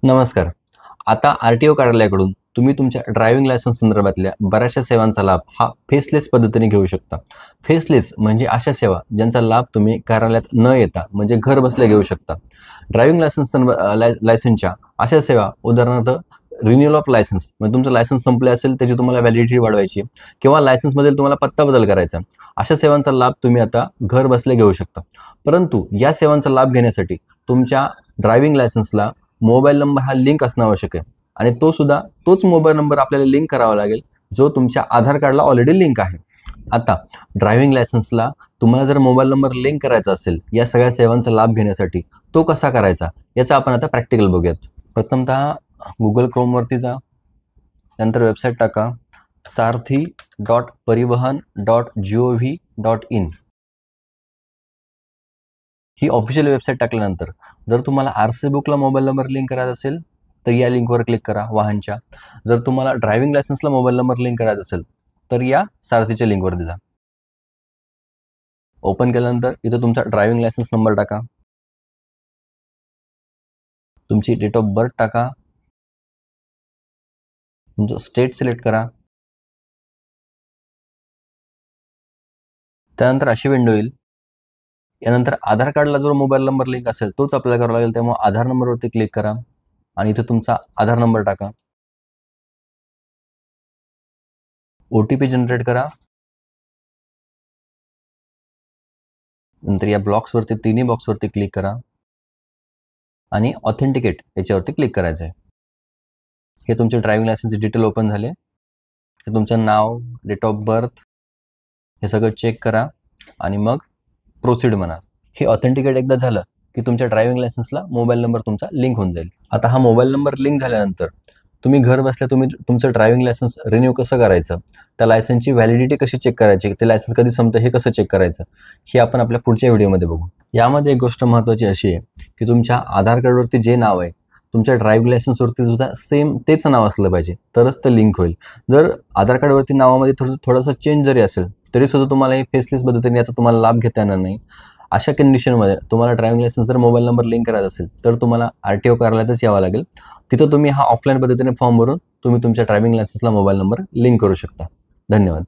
नमस्कार. आता आर-टी-ओ कार्यालयाकडून तुम्ही तुमच्या ड्रायव्हिंग लायसन्स संदर्भातल्या बऱ्याचशा सेवांचा लाभ हा फेसलेस पद्धतीने घेऊ शकता. फेसलेस म्हणजे अशा सेवा ज्यांचा लाभ तुम्ही कार्यालयात न येता म्हणजे घर बसल्या घेऊ शकता. ड्रायव्हिंग लायसन्सच्या अशा सेवा उदाहरणार्थ रिन्यूअल ऑफ लायसन्स म्हणजे तुमचं लायसन्स संपले असेल त्याची तुम्हाला व्हॅलिडिटी वाढवायची किंवा लायसन्समधील तुम्हाला पत्ता बदल करायचा. अशा सेवांचा लाभ तुम्ही आता घर बसल्या घेऊ शकता. परंतु या सेवांचा लाभ घेण्यासाठी तुमच्या ड्रायव्हिंग लायसन्सला मोबाईल नंबर हा लिंक असणं आवश्यक आहे आणि तोच मोबाईल नंबर आपल्याला लिंक करावा लागेल जो तुमच्या आधार कार्डला ऑलरेडी लिंक आहे. आता ड्रायव्हिंग लायसन्सला तुम्हाला जर मोबाईल नंबर लिंक करायचा असेल या सगळ्या सेवांचा लाभ घेण्यासाठी तो कसा करायचा याचा आपण आता प्रॅक्टिकल बघूयात. प्रथमतः गुगल क्रोमवरती जा, नंतर वेबसाईट टाका सारथी.परिवहन.gov.in. ही ऑफिशियल वेबसाईट टाकल्यानंतर जर तुम्हाला आरसी बुकला मोबाईल नंबर लिंक करायचा असेल तर या लिंकवर क्लिक करा वाहनच्या. जर तुम्हाला ड्रायव्हिंग लायसन्सला मोबाईल नंबर लिंक करायचा असेल तर या सारथीच्या लिंकवर जा. ओपन केल्यानंतर इथं तुमचा ड्रायव्हिंग लायसन्स नंबर टाका, तुमची डेट ऑफ बर्थ टाका, तुमचं स्टेट सिलेक्ट करा. त्यानंतर अशी विंडो येईल. यानंतर आधार कार्डला जो मोबाईल नंबर लिंक असेल तोच आपल्याला करावा लागेल, त्यामुळे आधार नंबरवरती क्लिक करा आणि इथे तुमचा आधार नंबर टाका. OTP जनरेट करा. नंतर या ब्लॉक्सवरती तिन्ही बॉक्सवरती क्लिक करा आणि ऑथेंटिकेट याच्यावरती क्लिक करायचं आहे. हे तुमचे ड्रायव्हिंग लायसन्सचे डिटेल ओपन झाले. हे तुमचं नाव, डेट ऑफ बर्थ हे सगळं चेक करा आणि मग प्रोसीड म्हणा. हे ऑथेंटिकेट एकदा झालं की तुमच्या ड्रायव्हिंग लायसन्सला मोबाईल नंबर तुमचा लिंक होऊन जाईल. आता हा मोबाईल नंबर लिंक झाल्यानंतर तुम्ही घर बसल्या तुमचं ड्रायव्हिंग लायसन्स रिन्यू कसं करायचं, त्या लायसन्सची व्हॅलिडिटी कशी चेक करायची, ते लायसन्स कधी संपतं हे कसं चेक करायचं हे आपण आपल्या पुढच्या व्हिडिओमध्ये बघू. यामध्ये एक गोष्ट महत्त्वाची अशी आहे की तुमच्या आधार कार्डवरती जे नाव आहे तुमच्या ड्रायव्हिंग लायसन्सवरती सुद्धा सेम तेच नाव असलं पाहिजे तरच ते लिंक होईल. जर आधार कार्डवरती नावामध्ये थोडासा चेंज जरी असेल तरी सुद्धा तुम्हाला हे फेसलेस पद्धतीने याचा तुम्हाला लाभ घेता येणार नाही. अशा कंडिशनमध्ये तुम्हाला ड्रायव्हिंग लायसन्स जर मोबाईल नंबर लिंक करायचा असेल तर तुम्हाला आर-टी-ओ कार्यालयातच यावं लागेल. तिथं तुम्ही हा ऑफलाईन पद्धतीने फॉर्म भरून तुम्ही तुमच्या ड्रायव्हिंग लायसन्सला मोबाईल नंबर लिंक करू शकता. धन्यवाद.